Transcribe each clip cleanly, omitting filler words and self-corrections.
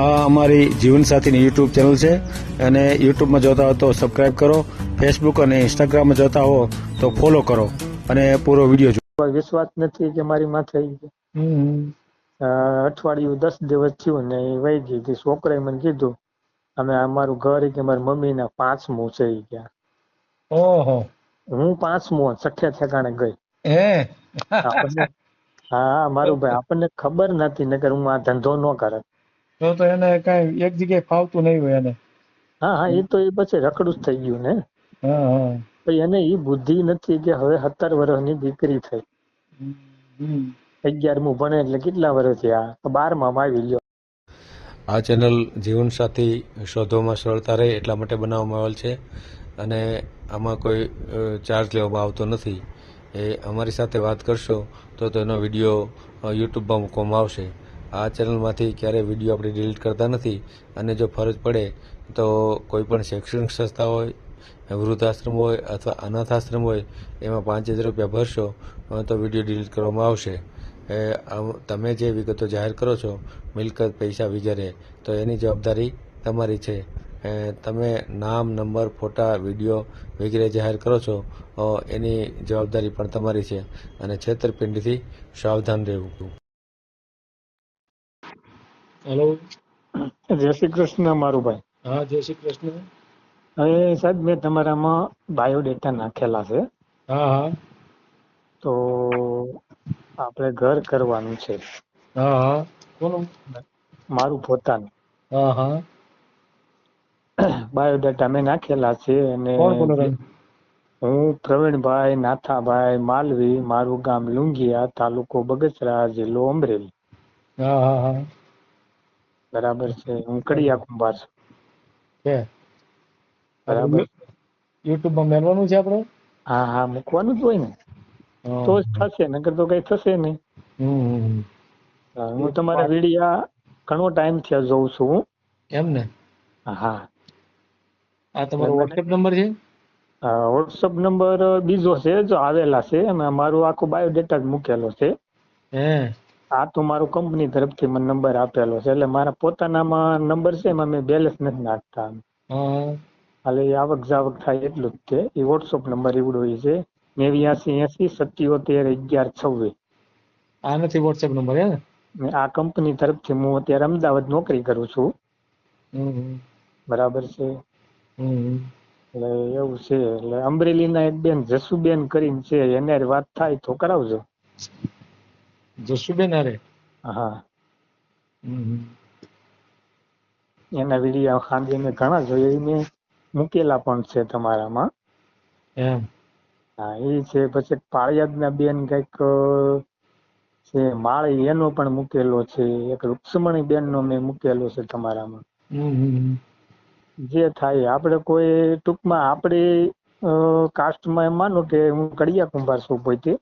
આ અમારી જીવનસાથીની YouTube channel છે અને યુટ્યુબમાં જોતા હો તો સબસ્ક્રાઇબ કરો, ફેસબુક અને ઇન્સ્ટાગ્રામમાં જોતા હો તો ફોલો કરો અને પૂરો વિડીયો જુઓ. વિશ્વાસ નથી કે મારી માથે અઠવાડિયું 10 દિવસ થયું ને એ વહી ગઈ હતી. છોકરાએ મને કીધું અમે અમારું ઘર કે મારી મમ્મીના 5મું છે ઈ ગયા. ઓહો, હું 5મું છઠ્ઠે ઠેકાણે ગઈ. આપણને હા મારું ભાઈ આપણને ખબર નથી નકર હું આ ધંધો ન કરત. તો એને કઈ એક જગ્યાએ ફાવતું નહીં હોય એને. હા એ તો એ પછી રખડું જ થઈ ગયું ને. હા પછી એને એ બુદ્ધિ નથી કે હવે 17 વર્ષની દીકરી થઈ. 11મું ભણે એટલે કેટલા વર્ષ થયા? 12માં આવી ગયો. આ ચેનલ જીવનસાથી શોધવામાં સરળતા રહે એટલા માટે બનાવવામાં આવેલ છે અને આમાં કોઈ ચાર્જ લેવામાં આવતો નથી. એ અમારી સાથે વાત કરશો તો તેનો વિડીયો યુટ્યુબમાં મૂકવામાં આવશે. આ ચેનલમાંથી ક્યારેય વિડીયો આપણે ડિલીટ કરતા નથી અને જો ફરજ પડે તો કોઈ પણ શૈક્ષણિક સંસ્થા હોય, વૃદ્ધાશ્રમ હોય અથવા અનાથ આશ્રમ હોય એમાં 5000 રૂપિયા ભરશો તો વિડીયો ડિલીટ કરવામાં આવશે. તમે જે વિગતો જાહેર કરો છો, મિલકત, પૈસા વગેરે, તો એની જવાબદારી તમારી છે. તમે નામ, નંબર, ફોટા, વિડીયો વગેરે જાહેર કરો છો એની જવાબદારી પણ તમારી છે અને છેતરપિંડીથી સાવધાન રહેવું. હેલો, જય શ્રી કૃષ્ણ મારું ભાઈ. હા, જય શ્રી કૃષ્ણ. હવે સાહેબ મેં તમારામાં બાયોડેટા નાખેલા છે. હા, તો આપણે ઘર કરવાનું છે. હા, કોનું? મારું પોતાનું. હા, બાયોડેટા મેં નાખેલા છે અને કોણ કોનું? હું પ્રવીણભાઈ નાથાભાઈ માલવી, મારું ગામ લુંગિયા, તાલુકો બગસરા, જિલ્લો અમરેલી. હા. બરાબર છે. હું કડિયા કુંભાર છું. છે બરાબર. યુટ્યુબમાં મેળવાનું છે આપણે? હા મૂકવાનું જ હોય ને, તો જ થશે, નકર તો કઈ થશે નહીં. હું તમારા વિડીયા ઘણો ટાઈમ થયો જોઉં છું. એમ ને? હા. આ તમારો વોટ્સએપ નંબર છે? વોટ્સઅપ નંબર બીજો છે, જો આવેલા છે. મારું આખું બાયોડેટા જ મૂકેલો છે. આ તો મારો કંપની તરફથી મને નંબર આપેલો છે, એટલે મારા પોતાનામાં નંબર છે, એમાં મેં બેલેન્સ નથી નાખતા. ખાલી આવક જાવક થાય એટલું જ છે. એ વોટ્સઅપ નંબર એવડો છે 8980771126. આ નથી વોટ્સએપ નંબર હે ને? આ કંપની તરફથી હું અત્યારે અમદાવાદ નોકરી કરું છું. બરાબર છે. એટલે એવું છે. એટલે અમરેલીના એક બેન જસુબેન કરીને છે, એને વાત થાય તો કરાવજો. જસુબેન અરે? હા. એના વિડીયો સાંજે મેં ઘણા જોયા, મેં મૂકેલા પણ છે તમારામાં. એમ? હા, એ છે. પછી પાળિયાદના બેન કઈક છે, માળી, એનો પણ મૂકેલો છે. એક રૂક્ષ્મણી બેન નો મેં મૂકેલો છે તમારામાં. જે થાય આપણે કોઈ ટૂંકમાં આપણી કાસ્ટમાં એમ માનો કે હું કડિયા કુંભાર છું પોતે.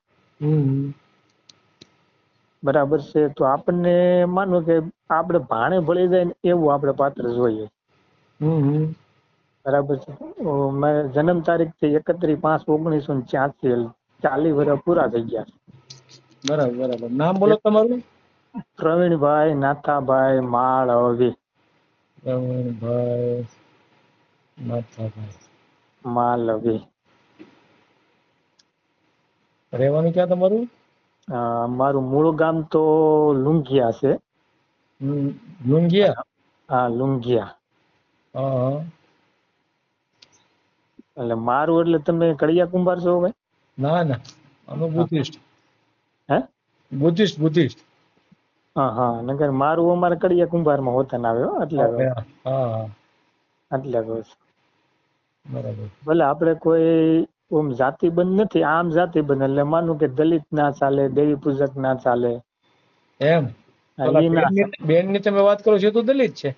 બરાબર છે. તો આપણને માનો કે આપણે ભાણે ભળી જાય ને એવું આપણે પાત્ર જોઈએ. બરાબર છે. મારે જન્મ તારીખ છે 31/5/1986. 40 વર્ષ પૂરા થઈ ગયા. બરાબર. નામ બોલો તમારું? પ્રવીણભાઈ નાથાભાઈ માળવી. પ્રવીણભાઈ નાથાભાઈ માલવી. રહેવાનું ક્યાં તમારું? મારું મૂળ ગામ તો લુંઘિયા છે. લુંગિયા? હા, લુંઘિયા. એટલે મારું એટલે તમે કડિયા કુંભાર છો ભાઈ? ના, અમે બુદ્ધિસ્ટ. હે? બુદ્ધિસ્ટ. હા. નકર મારું અમારે કડિયા કુંભારમાં હોતન આવ્યો એટલે કહું. બરાબર. ભલે આપણે કોઈ ઓમ જાતિબંધ નથી, આમ જાતિબંધ. એટલે માનું કે દલિત ના ચાલે, દેવી પૂજક ના ચાલે. એમ? બેન ની તમે વાત કરો છો તો દલિત છે.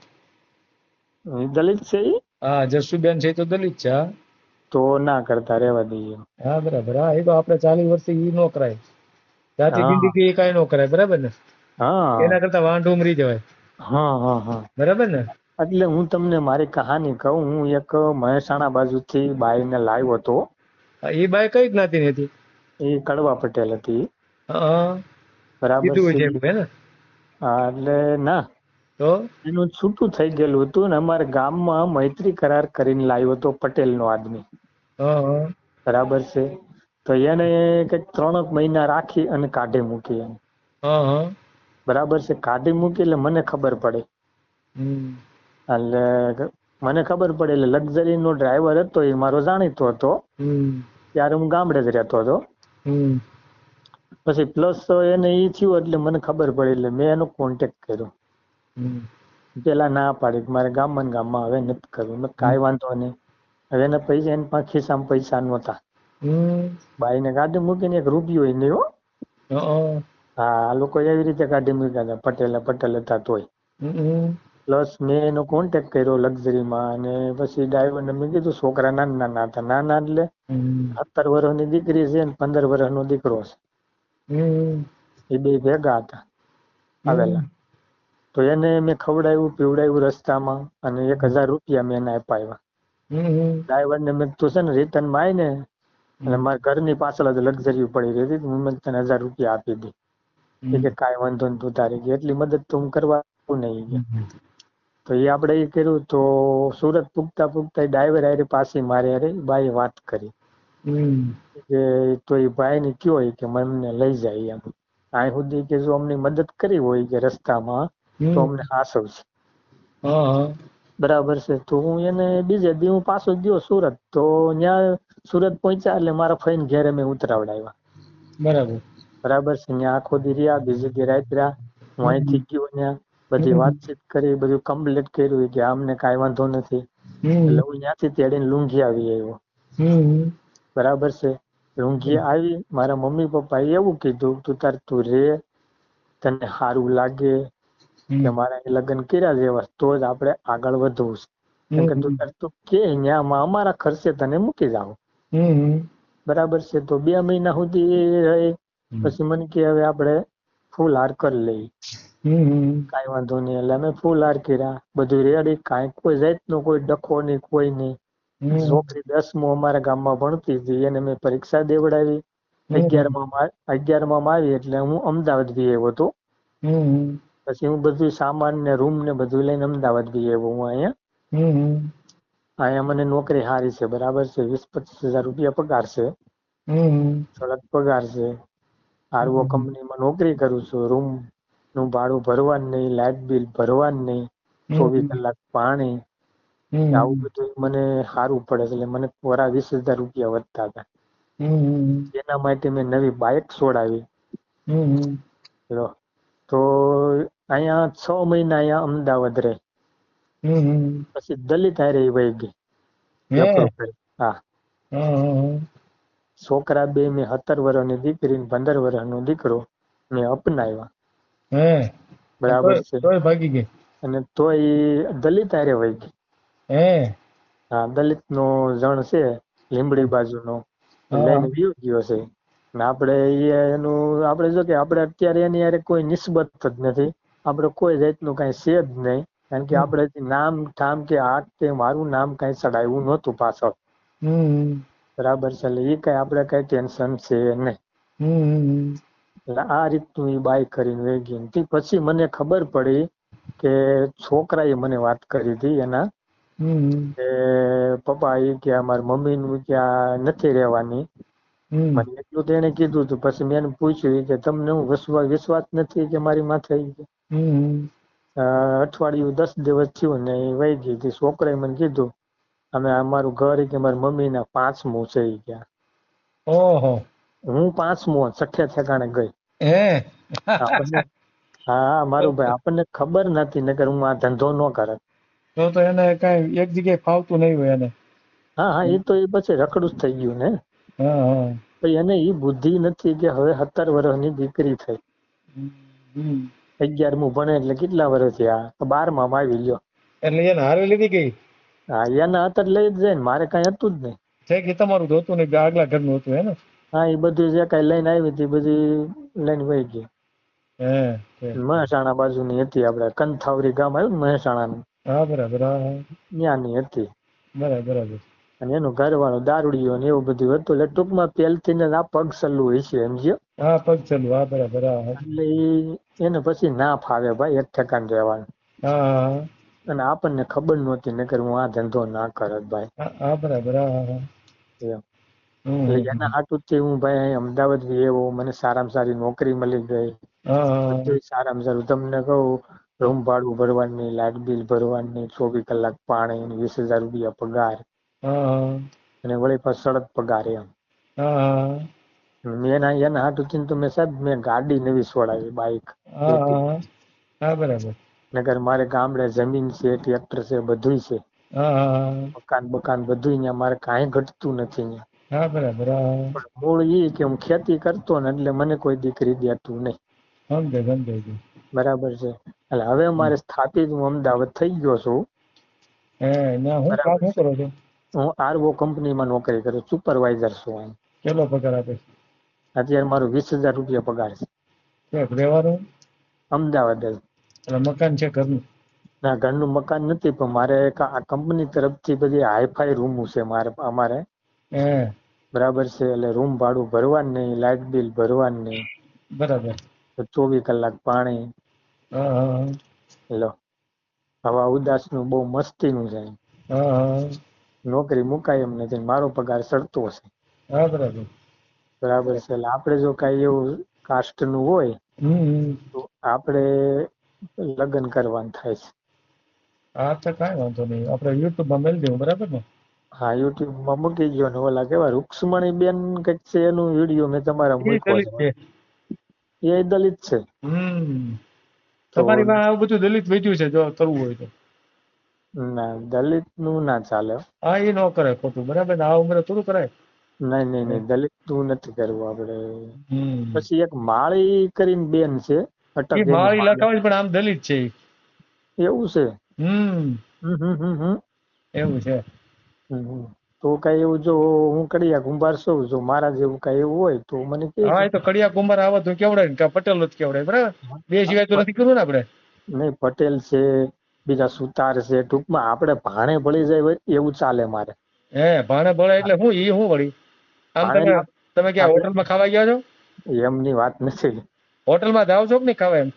દલિત છે ઈ? હા, જસુબેન છે તો દલિત છે. તો ના કરતા, રહેવા દઈએ. હા, બરાબર. હા, એ તો આપણે 40 વર્ષથી ઈ નો કરાય. જાતિ બિંદી એ કઈ નો કરાય, બરાબર ને? એના કરતા વાંઢું મરી જવાય. હા. બરાબર ને? એટલે હું તમને મારી કહાની કહું. હું એક મહેસાણા બાજુથી બાઈને લાવ્યો હતો. એ બાઈ કઈ જ્ઞાતિની હતી? એ કડવા પટેલ હતી. હા, બરાબર કીધું છે. છે હે ને? હા, એટલે ના, તો એનું છૂટું થઈ ગયેલું હતું ને અમારા ગામમાં મૈત્રી કરાર કરીને લાવ્યો હતો પટેલનો આદમી, હા હા બરાબર છે. તો એને કંઈક 3 મહિના રાખી અને કાઢી મૂકી એને, હા હા બરાબર છે. કાઢી મૂકી એટલે મને ખબર પડે, હમ એટલે મને ખબર પડે એટલે લક્ઝરીનો ડ્રાઈવર હતો એ મારો જાણીતો હતો. હમ ત્યારે હું ગામડે જ રહેતો હતો. હમ પછી પ્લસ એને ઈ થયું એટલે મને ખબર પડી એટલે મેં એનો કોન્ટેક્ટ કર્યો. હમ પેલા ના પાડી કે મારે ગામમાં ને ગામમાં હવે નથી કરવું. મેં કાંઈ વાંધો નહીં. હવે એના પૈસા એની પાસે ખિસ્સામાં પૈસા નહોતા. હમ બાઈને ગાડી મૂકીને 1 રૂપિયો ય નહીં હો. હા હા, આ લોકો એવી રીતે ગાડી મૂક્યા હતા, પટેલ હતા તોય. હમ પ્લસ મેં એનો કોન્ટેક્ટ કર્યો લક્ઝરીમાં અને પછી ડ્રાઈવરને મેં કીધું છોકરા નાના હતા. નાના એટલે હમ 17 વર્ષની દીકરી છે ને 15 વર્ષનો દીકરો છે. હમ એ બે ભેગા હતા આવેલા. તો એને મેં ખવડાવ્યું પીવડાવ્યું રસ્તામાં અને 1000 રૂપિયા મેં એને અપાવ્યા. ડ્રાઈવરને મેં તું છે ને રિટર્નમાં આવી ને એટલે મારા ઘરની પાછળ જ લક્ઝરી પડી રહી હતી, હું તને 1000 રૂપિયા આપી દી. એ કે કાંઈ વાંધો નહીં, તું તારી એટલી મદદ તો હું કરવા નહીં કે. તો એ આપણે એ કર્યું. તો સુરત પૂગતા પૂગતા ડ્રાઈવર હારે પાછી મારે હારે બાઈએ વાત કરી કે તો એ ભાઈને કયો કે મને લઈ જાય એમ. અહીં સુધી કે જો અમને મદદ કરી હોય કે રસ્તામાં તો અમને હાસવશે, બરાબર છે. તો હું એને બીજે દી હું પાછો ગયો સુરત. તો ત્યાં સુરત પહોંચ્યા એટલે મારા ફઈને ઘેરે મેં ઉતરાવડાવ્યા, બરાબર બરાબર છે. ત્યાં આખો દી રહ્યા, બીજે દી રાત રહ્યા. હું અહીંથી ગયો ત્યાં બધી વાતચીત કરી, બધું કમ્પ્લીટ કર્યું કે અમને કાંઈ વાંધો નથી. એટલે હું ત્યાંથી તેડીને લુંઘી આવી આવ્યો, બરાબર છે. લુંઘી આવી, મારા મમ્મી પપ્પાએ એવું કીધું તું રે, તને સારું લાગે કે મારા લગ્ન કર્યા જેવા તો જ આપણે આગળ વધવું છે. કેમ કે તું કે ત્યાં અમારા ખર્ચે તને મૂકી જાવ, બરાબર છે. તો 2 મહિના સુધી રહી. પછી મને કે હવે આપણે ફૂલ હાર કરી લઈએ. કાંઈ વાંધો નહીં. એટલે અમે ફૂલ હાર કર્યા, બધું રેડી. કાંઈ કોઈ જાતનો કોઈ ડખો નહીં, કોઈ નહીં. છોકરી 10મું અમારા ગામમાં ભણતી હતી, એને મેં પરીક્ષા દેવડાવી. 11માં આવી એટલે હું અમદાવાદ ગઈ આવ્યો હતો. પછી હું બધું સામાન ને રૂમ ને બધું લઈને અમદાવાદ ગઈ આવ્યો. હું અહીંયા મને નોકરી સારી છે, બરાબર છે. 20-25 હજાર રૂપિયા પગાર છે, સરસ પગાર છે. આરવો કંપનીમાં નોકરી કરું છું. રૂમ નું ભાડું ભરવાનું નહીં, લાઇટ બિલ ભરવાનું નહીં, 24 કલાક પાણી, આવું બધું મને સારું પડે છે. એટલે મને વરા 20,000 રૂપિયા વધતા હતા. એના માટે મેં નવી બાઇક છોડાવી. તો અહીંયા 6 મહિના અહીંયા અમદાવાદ રહે. પછી દલિત હારે વહી ગઈ, લફડો કરી. હા, છોકરા 2 મેં 17 વર્ષની દીકરી ને 15 વર્ષનો દીકરો મેં અપનાવ્યા, બરાબર છે. ભાગી ગઈ. અને તોય દલિત હારે વહી ગઈ. હા, દલિત નો જણ છે લીંબડી બાજુનો, લઈને વિયો ગયો છે. ને આપણે આપણે જો કે આપણે અત્યારે એની હારે કોઈ નિસ્બત જ નથી. આપણે કોઈ જાતનું કાંઈ છે જ નહીં. કારણ કે આપણે નામ ઠામ કે આગ કે મારું નામ કાંઈ ચડાવ્યું નહોતું પાછળ, બરાબર છે. એટલે એ કાંઈ આપણે કાંઈ ટેન્શન છે નહીં. એટલે આ રીતનું એ બાઈ કરીને વહી ગઈ. પછી મને ખબર પડી કે છોકરાએ મને વાત કરી હતી એના કે પપ્પા એ કે મારી મમ્મી નું ત્યાં નથી રહેવાની. મને એટલું તો એને કીધું હતું. પછી મેં એને પૂછ્યું કે તમને હું વિશ્વાસ નથી કે મારી માથે? અઠવાડિયું 10 દિવસ થયું ને એ વહી ગઈ હતી. છોકરાએ મને કીધું અમે અમારું ઘર કે મારી મમ્મી ના 5મું છે ગયા. હું 5મો 6 ઠેકાણે ગઈ. આપણને હા મારું ભાઈ આપણને ખબર નથી, નકર હું આ ધંધો ન કરત. તો એને કઈ એક જગ્યાએ ફાવતું નહીં હોય એને. હા, એ તો એ પછી રખડું જ થઈ ગયું ને. એને એ બુદ્ધિ નથી કે હવે 17 વર્ષની દીકરી થઈ, 11મું ભણે એટલે કેટલા વર્ષ થયા? 12માં આવી ગયો. એટલે એને હારે લીધી ગઈ. હા, એના હતા લઈ જ જાય ને, મારે કઈ હતું જ નહીં. છે કે તમારું તો હતું નહીં, આગલા ઘરનું હતું હે ને? હા, એ બધું જે કઈ લઈને આવી હતી બધી લઈને વહી ગઈ. મહેસાણા બાજુની હતી, આપણે કંથાવરી ગામ આવ્યું ને મહેસાણાનું. હા, બરાબર. ત્યાંની હતી. બરાબર. અને એનું ઘરવાળું દારૂડિયો ને એવું બધું હતું. એટલે ટૂંકમાં પહેલથી ને આ પગ સલ્લું હોય છે, સમજ્યો? હા, પગ ચાલુ. હા, બરાબર. એટલે એને પછી ના ફાવે ભાઈ એક ઠેકાણ રહેવાનું. હા અને આપણને ખબર નહોતી નકર હું આ ધંધો ના કરત ભાઈ. હા બરાબર. હા હા. એમ. એટલે એના હાટુથી હું ભાઈ અહીં અમદાવાદ આવ્યો, મને સારામાં સારી નોકરી મળી ગઈ, હા બધું સારામાં સારું. તમને કહું, રૂમ ભાડું ભરવાની, લાઇટ બિલ ભરવાની, 24 કલાક પાણી, 20,000 રૂપિયા પગાર, હા અને વળી પાછો સડક પગાર એમ. હા મેં એના હાટુથી તો મેં સાહેબ મેં ગાડી નવી છોડાવી, બાઇક, એક્ટિવા. હા હા બરાબર. નકર મારે ગામડે જમીન છે, ટ્રેક્ટર છે, બધું છે, હા મકાન બકાન બધું અહીંયા, મારે કાંઈ ઘટતું નથી અહીંયા. હા બરાબર. હા પણ મૂળ એ કે હું ખેતી કરતો ને એટલે મને કોઈ દીકરી દેતું નહીં. સમજાય સમજાય. બરાબર છે. એટલે હવે મારે સ્થાપિત હું અમદાવાદ થઈ ગયો છું. હે ના હું કામ બરાબર શું છે. કરો છો? હું આરવો કંપનીમાં નોકરી કરું, સુપરવાઇઝર છું અહીં. કેટલો પગાર આપે? અત્યારે મારું 20,000 રૂપિયા પગાર છે. ક્યાંક રહેવાનું? અમદાવાદ જ. એટલે મકાન છે ઘરનું? ના, ઘરનું મકાન નથી, પણ મારે આ કંપની તરફથી બધી હાઈફાઈ રૂમો છે અમારે. હે બરાબર છે. એટલે રૂમ ભાડું ભરવાનું નહીં, લાઇટ બિલ ભરવાનું નહીં, બરાબર. 24 કલાક પાણી. હા હા લો, હવા ઉદાસ નું બહુ મસ્તીનું છે. હા નોકરી મુકાય એમ નથી, મારો પગાર ચડતો હશે. હા બરાબર. બરાબર છે. એટલે આપણે જો કાંઈ એવું કાસ્ટ નું હોય તો આપણે લગ્ન કરવાનું થાય છે. હા તો કાંઈ વાંધો નહીં, આપણે યુટ્યુબમાં મેળ દેવું, બરાબર ને? હા, યુટ્યુબમાં મૂકી ગયો ને ઓલા કેવા રૂક્ષ્મણી બેન કંઈક છે, એનું વિડીયો મેં તમારા એ મૂક્યો દલિત છે. છે. એ દલિત છે. તો તમારી માં આવું બધું દલિત વેચ્યું છે, જો કરવું હોય તો. ના, દલિત નું ના ચાલે. હા એ ન કરાય ખોટું, બરાબર ને? આ ઉંમરે થોડું કરાય. નહીં નહીં નહીં, દલિત નું નથી કરવું આપણે. હમ પછી એક માળી કરીને બેન છે, અટક એ જેની માળી માળી. લખાવે છે પણ આમ દલિત છે ઈ. એવું છે. હમ હમ હમ હમ હમ એવું છે. હમ હમ. તો કઈ એવું જો હું કડિયા કુંભાર છું, જો મારા જેવું કઈ એવું હોય તો મને હા કહેજો. એ તો કડિયા કુંભાર આવે તો કેવડાય ને, પટેલ જ કેવડાય, બરાબર? બે સિવાય તો નથી કરવું ને આપણે. નહીં, પટેલ છે, બીજા સુતાર છે, ટૂંકમાં આપણે ભાણે ભળી જાય હોય એવું ચાલે મારે. હે ભાણે ભળે એટલે હું ઈ હું વળી આમ ભાણે તમે તમે ક્યાં આપણે હોટલમાં ખાવા ગયા છો? એમની વાત નથી. હોટલમાં જાવ છો કે નહીં ખાવા? એમ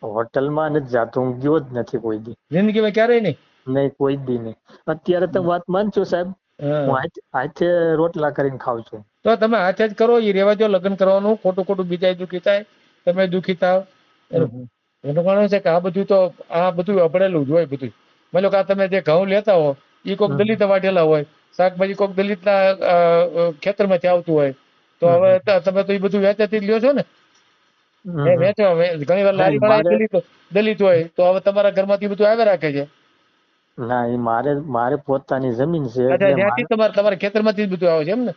હોટલમાં નથી જાતો, હું ગયો જ નથી કોઈ દી. જિંદગીમાં ક્યારેય નહીં? નહીં, કોઈ દી નહીં. અત્યારે તમે વાત માનશો સાહેબ, હું હા હાથે રોટલા કરીને ખાઉં છું. તો તમે હાથે જ કરો, એ રેવા જો. લગ્ન કરવાનું ખોટું ખોટું બીજા દુઃખી થાય, તમે દુઃખી થાવ. હમ હમ એનું કારણ છે કે આ બધું અભડેલું જ હોય બધું. મતલબ કે આ તમે જે ઘઉં લેતા હો એ કોઈક હમ દલિત વાટેલા હોય, શાકભાજી કોઈક દલિતના ખેતરમાંથી આવતું હોય, તો હમ હવે હમ તમે તો એ બધું વેચાતી જ લ્યો છો ને? હમ હમ. વેચો. ઘણી વાર લારી નહીં, વાળા દલિત હોય, તો હવે તમારા ઘરમાંથી બધું આવે રાખે છે. ના, એ મારે પોતાની જમીન છે અચ્છા, એટલે ત્યાંથી મારે. તમારા ખેતરમાંથી જ બધું આવે છે એમ ને?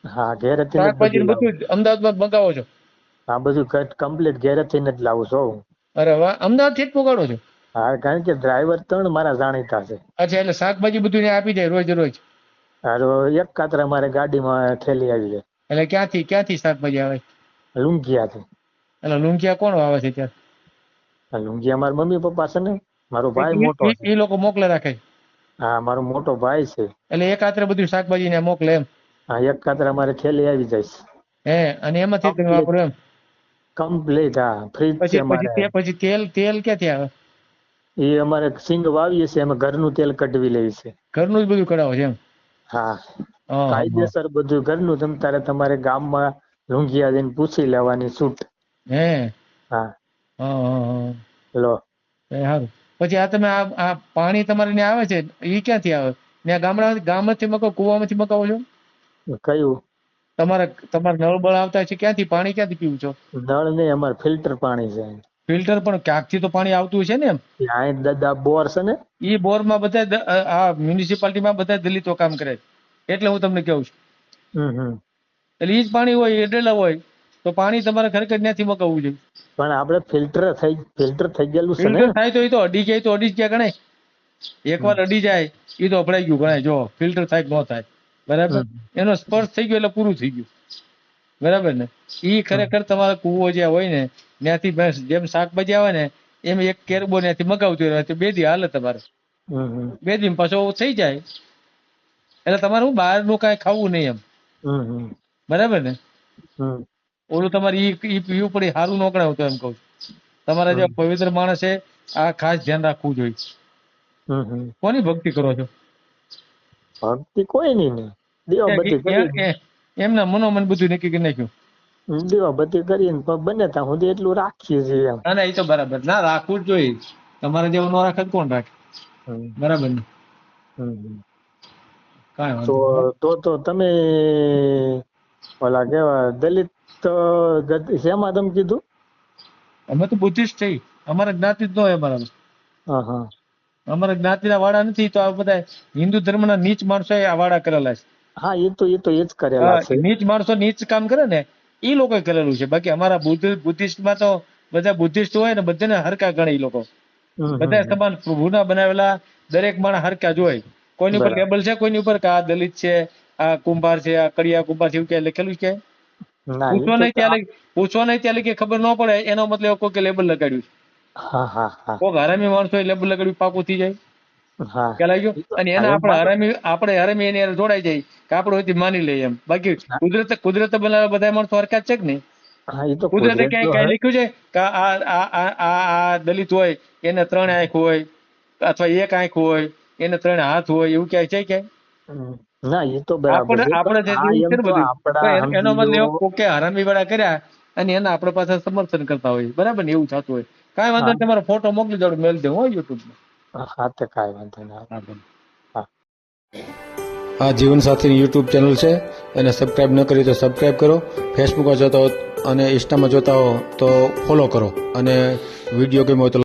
હા, ઘેરેથી જ શાકભાજી બધું ને લાવું. બધું જ અમદાવાદમાં મંગાવો છો? આ બધું કમ્પ્લીટ ઘેરેથી જ લાવું છું હું. અરે વાહ, અમદાવાદથી જ પહોંચાડો છો? હા, કારણ કે ડ્રાઈવર 3 મારા જાણીતા છે. અચ્છા, એટલે શાકભાજી બધું ત્યાં આપી જાય રોજ રોજ? હારો એક કાતરા મારે ગાડીમાં ઠેલી આવી જાય. એટલે ક્યાંથી શાકભાજી આવે? લુંઘિયાથી. એટલે લુંઘિયા કોણ આવે છે ત્યાં? લુંઘિયા મારા મમ્મી પપ્પા છે ને, મારો ભાઈ મોટો છે. એ લોકો મોકલે રાખે છે? હા, મારો મોટો ભાઈ છે. એટલે એક આત્રે બધું શાકભાજી ને મોકલે એમ? હા, એક કાતરા મારે ઠેલી આવી જાય છે. હે, અને એમાંથી તમે કમ્પ્લીટ વાપરો એમ? કમ્પ્લીટ. હા, ફ્રીજ છે મારે. પછી તેલ ક્યાંથી આવે? એ અમારે સિંગ વાવીએ છીએ, અમે ઘરનું તેલ કઢવી લઈએ છીએ. ઘરનું જ બધું કઢાવો છે એમ? હા, હા હા. કાયદેસર બધું ઘરનું. તમારે ગામમાં લુંઘિયા જઈને પૂછી લેવાની છૂટ. હે હા, હા હા. લો. સારું. પછી આ તમે આ પાણી તમારે ત્યાં આવે છે, એ ક્યાંથી આવે? ત્યાં ગામમાંથી મગાવો, કુવામાંથી મગાવો છો? કયું? તમારે નળ બળ આવતા છે, ક્યાંથી પાણી ક્યાંથી પીવું છો? નળ નહીં, અમારે ફિલ્ટર પાણી છે. ફિલ્ટર પણ ક્યાંકથી તો પાણી આવતું છે ને? એમ ત્યાં દાદા બોર છે ને. એ બોરમાં બધા આ મ્યુનિસિપાલિટીમાં બધા દલિતો કામ કરે છે, એટલે હું તમને કહું છું. હમ. એટલે એ જ પાણી હોય, એડેલા હોય, તો પાણી તમારે ખરેખર ત્યાંથી મગાવવું જોઈએ. પણ આપણે ફિલ્ટર થઈ ગયેલું છે ને. ફિલ્ટર થાય તો એ તો અડી જાય તો અડી જ ગયા ગણાય. એકવાર અડી જાય એ તો અપડાઈ ગયું ગણાય. જો ફિલ્ટર થાય કે ન થાય, બરાબર? એનો સ્પર્શ થઈ ગયો એટલે પૂરું થઈ ગયું, બરાબર ને? એ ખરેખર તમારો કુવો જે હોય ને, ત્યાંથી જેમ શાકભાજી આવે ને એમ એક કેરબો ત્યાંથી મગાવતું હોય તો 2 દી હાલે તમારે. 2 દી પાછો થઈ જાય. એટલે તમારે હું બહારનું કાંઈ ખાવું નહીં એમ, બરાબર ને? ઓલું તમારે ઈ પીવું પડે, સારું ન ગણાય. હું તો એમ કહું છું, તમારા જે પવિત્ર માણસ છે આ ખાસ ધ્યાન રાખવું જોઈએ. કોની ભક્તિ કરો છો? ભક્તિ કોઈ નહીં દીવાબત્તી કરી, એમના મનોમન બધું નક્કી કરી નાખ્યું. દીવાબત્તી કરીને બને ત્યાં સુધી એટલું રાખીએ છીએ એમ. ના એ તો બરાબર, ના રાખવું જ જોઈએ. તમારે જેવું ન રાખે તો કોણ રાખે? બરાબર ને? કાંઈ વાંધો તો તમે ઓલા કેવા દલિત શેમાં તમે કીધું? અમે તો બુદ્ધિસ્ટ છીએ, અમારા જ્ઞાતિ જ ન હોય અમારા. અમારા જ્ઞાતિના વાડા નથી, તો આ બધા હિન્દુ ધર્મના નીચ માણસો આ વાડા કરેલા છે. હા એ તો એ જ કરેલા છે. નીચ માણસો નીચ કામ કરે ને એ લોકો કરેલું છે. બાકી અમારા બુદ્ધિસ્ટમાં તો બધા બુદ્ધિસ્ટ હોય ને બધાને હરકા ગણે. એ લોકો બધા સમાન પ્રભુના બનાવેલા, દરેક માણસ હરકા જ હોય. કોઈની ઉપર લેબલ છે, કોઈની ઉપર કે આ દલિત છે, આ કુંભાર છે, આ કડિયા કુંભાર છે, એવું ક્યાં લખેલું છે? પૂછો નહીં ત્યાં લગી ખબર ન પડે. એનો મતલબ કોઈ લેબલ લગાડ્યું છે. કોઈ હરામી માણસો લેબલ લગાડ્યું પાકું થઈ જાય. ખ્યાલ આવી ગયો? અને એને આપણે હરામી એની જોડાઈ જાય કે આપણે માની લઈએ એમ. બાકી કુદરતે બનાવેલા બધા માણસો હરકત છે કે નહીં? કુદરતે ક્યાંય લખ્યું છે કે આ દલિત હોય એને 3 આંખ હોય અથવા 1 આંખ હોય, એને 3 હાથ હોય, એવું ક્યાંય છે ક્યાંય? ના એ તો બરાબર એનો મતલબ કે હરામી વાળા કર્યા અને એના આપણે પાસે સમર્થન કરતા હોય. બરાબર ને? એવું થતું હોય. કાંઈ વાંધો નહીં, તમારો ફોટો મોકલી દો, મેલ દે હોય યુટ્યુબ માં. હા તે કાંઈ વાંધો નહીં. આ જીવનસાથીની યુટ્યુબ ચેનલ છે, એને સબસ્ક્રાઇબ ન કરી તો સબસ્ક્રાઇબ કરો. ફેસબુકમાં જોતા હો અને ઇન્સ્ટામાં જોતા હો તો ફોલો કરો, અને વિડીયો ગમ્યો હોય તો